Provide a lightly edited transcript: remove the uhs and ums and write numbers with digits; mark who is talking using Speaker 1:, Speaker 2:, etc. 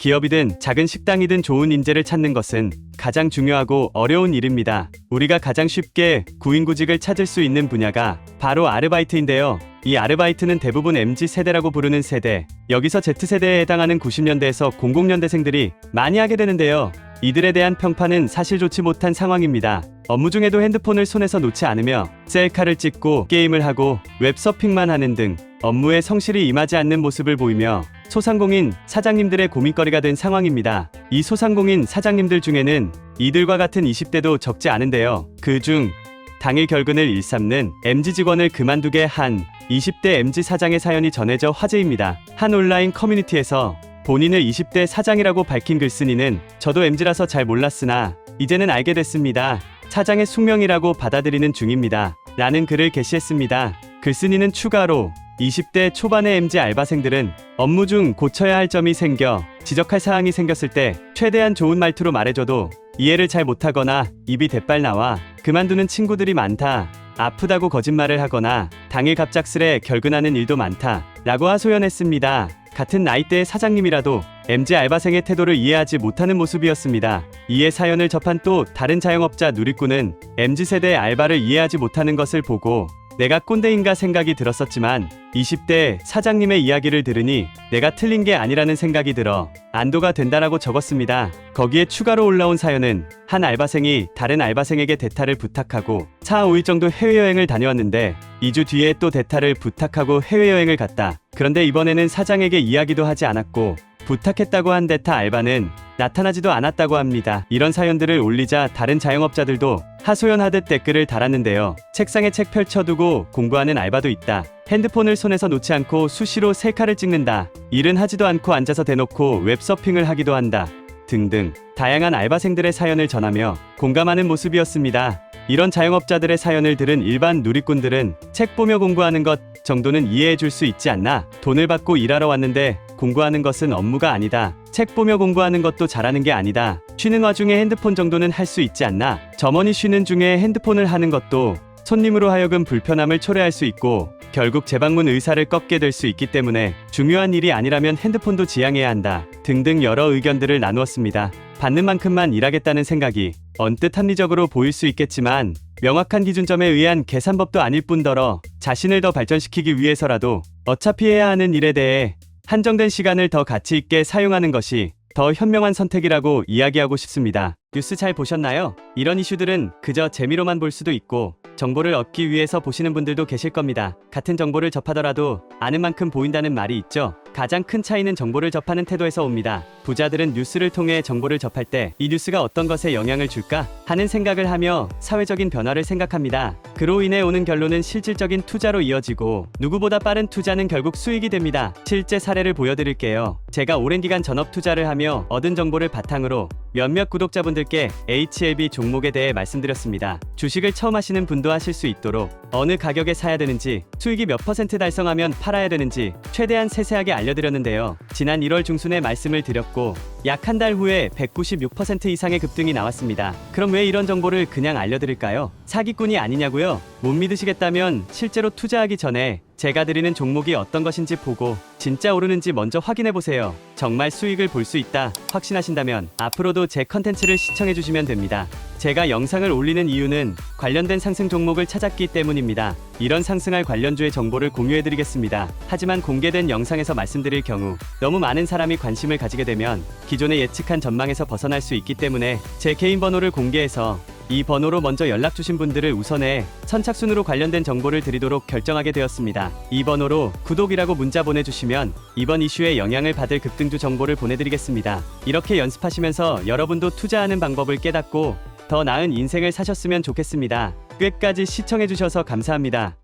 Speaker 1: 기업이든 작은 식당이든 좋은 인재를 찾는 것은 가장 중요하고 어려운 일입니다. 우리가 가장 쉽게 구인구직을 찾을 수 있는 분야가 바로 아르바이트인데요. 이 아르바이트는 대부분 MZ세대라고 부르는 세대, 여기서 Z세대에 해당하는 90년대에서 00년대생들이 많이 하게 되는데요. 이들에 대한 평판은 사실 좋지 못한 상황입니다. 업무 중에도 핸드폰을 손에서 놓지 않으며 셀카를 찍고 게임을 하고 웹서핑만 하는 등 업무에 성실히 임하지 않는 모습을 보이며 소상공인 사장님들의 고민거리가 된 상황입니다. 이 소상공인 사장님들 중에는 이들과 같은 20대도 적지 않은데요. 그중 당일 결근을 일삼는 MZ 직원을 그만두게 한 20대 MZ 사장의 사연이 전해져 화제입니다. 한 온라인 커뮤니티에서 본인을 20대 사장이라고 밝힌 글쓴이는 저도 MZ라서 잘 몰랐으나 이제는 알게 됐습니다. 사장의 숙명이라고 받아들이는 중입니다. 라는 글을 게시했습니다. 글쓴이는 추가로 20대 초반의 MZ 알바생들은 업무 중 고쳐야 할 점이 생겨 지적할 사항이 생겼을 때 최대한 좋은 말투로 말해줘도 이해를 잘 못하거나 입이 대빨 나와 그만두는 친구들이 많다. 아프다고 거짓말을 하거나 당일 갑작스레 결근하는 일도 많다. 라고 하소연했습니다. 같은 나이대의 사장님이라도 MZ 알바생의 태도를 이해하지 못하는 모습이었습니다. 이에 사연을 접한 또 다른 자영업자 누리꾼은 MZ세대의 알바를 이해하지 못하는 것을 보고 내가 꼰대인가 생각이 들었었지만 20대 사장님의 이야기를 들으니 내가 틀린 게 아니라는 생각이 들어 안도가 된다라고 적었습니다. 거기에 추가로 올라온 사연은 한 알바생이 다른 알바생에게 대타를 부탁하고 4, 5일 정도 해외여행을 다녀왔는데 2주 뒤에 또 대타를 부탁하고 해외여행을 갔다. 그런데 이번에는 사장에게 이야기도 하지 않았고 부탁했다고 한 대타 알바는 나타나지도 않았다고 합니다. 이런 사연들을 올리자 다른 자영업자들도 하소연하듯 댓글을 달았는데요. 책상에 책 펼쳐두고 공부하는 알바도 있다. 핸드폰을 손에서 놓지 않고 수시로 셀카를 찍는다. 일은 하지도 않고 앉아서 대놓고 웹서핑을 하기도 한다. 등등 다양한 알바생들의 사연을 전하며 공감하는 모습이었습니다. 이런 자영업자들의 사연을 들은 일반 누리꾼들은 책 보며 공부하는 것 정도는 이해해 줄 수 있지 않나? 돈을 받고 일하러 왔는데 공부하는 것은 업무가 아니다. 책 보며 공부하는 것도 잘하는 게 아니다. 쉬는 와중에 핸드폰 정도는 할 수 있지 않나? 점원이 쉬는 중에 핸드폰을 하는 것도 손님으로 하여금 불편함을 초래할 수 있고 결국 재방문 의사를 꺾게 될 수 있기 때문에 중요한 일이 아니라면 핸드폰도 지양해야 한다. 등등 여러 의견들을 나누었습니다. 받는 만큼만 일하겠다는 생각이 언뜻 합리적으로 보일 수 있겠지만 명확한 기준점에 의한 계산법도 아닐 뿐더러 자신을 더 발전시키기 위해서라도 어차피 해야 하는 일에 대해 한정된 시간을 더 가치 있게 사용하는 것이 더 현명한 선택이라고 이야기하고 싶습니다. 뉴스 잘 보셨나요? 이런 이슈들은 그저 재미로만 볼 수도 있고 정보를 얻기 위해서 보시는 분들도 계실 겁니다. 같은 정보를 접하더라도 아는 만큼 보인다는 말이 있죠. 가장 큰 차이는 정보를 접하는 태도에서 옵니다. 부자들은 뉴스를 통해 정보를 접할 때 이 뉴스가 어떤 것에 영향을 줄까 하는 생각을 하며 사회적인 변화를 생각합니다. 그로 인해 오는 결론은 실질적인 투자로 이어지고 누구보다 빠른 투자는 결국 수익이 됩니다. 실제 사례를 보여드릴게요. 제가 오랜 기간 전업 투자를 하며 얻은 정보를 바탕으로 몇몇 구독자분들께 HLB 종목에 대해 말씀드렸습니다. 주식을 처음 하시는 분도 하실 수 있도록 어느 가격에 사야 되는지, 수익이 몇 % 달성하면 팔아야 되는지 최대한 세세하게 알려드렸는데요. 지난 1월 중순에 말씀을 드렸고 약 한 달 후에 196% 이상의 급등이 나왔습니다. 그럼 왜 이런 정보를 그냥 알려드릴까요? 사기꾼이 아니냐고요? 못 믿으시겠다면 실제로 투자하기 전에 제가 드리는 종목이 어떤 것인지 보고 진짜 오르는지 먼저 확인해보세요. 정말 수익을 볼 수 있다 확신하신다면 앞으로도 제 컨텐츠를 시청해주시면 됩니다. 제가 영상을 올리는 이유는 관련된 상승 종목을 찾았기 때문입니다. 이런 상승할 관련주의 정보를 공유해드리겠습니다. 하지만 공개된 영상에서 말씀드릴 경우 너무 많은 사람이 관심을 가지게 되면 기존의 예측한 전망에서 벗어날 수 있기 때문에 제 개인 번호를 공개해서 이 번호로 먼저 연락주신 분들을 우선해 선착순으로 관련된 정보를 드리도록 결정하게 되었습니다. 이 번호로 구독이라고 문자 보내주시면 이번 이슈에 영향을 받을 급등주 정보를 보내드리겠습니다. 이렇게 연습하시면서 여러분도 투자하는 방법을 깨닫고 더 나은 인생을 사셨으면 좋겠습니다. 끝까지 시청해주셔서 감사합니다.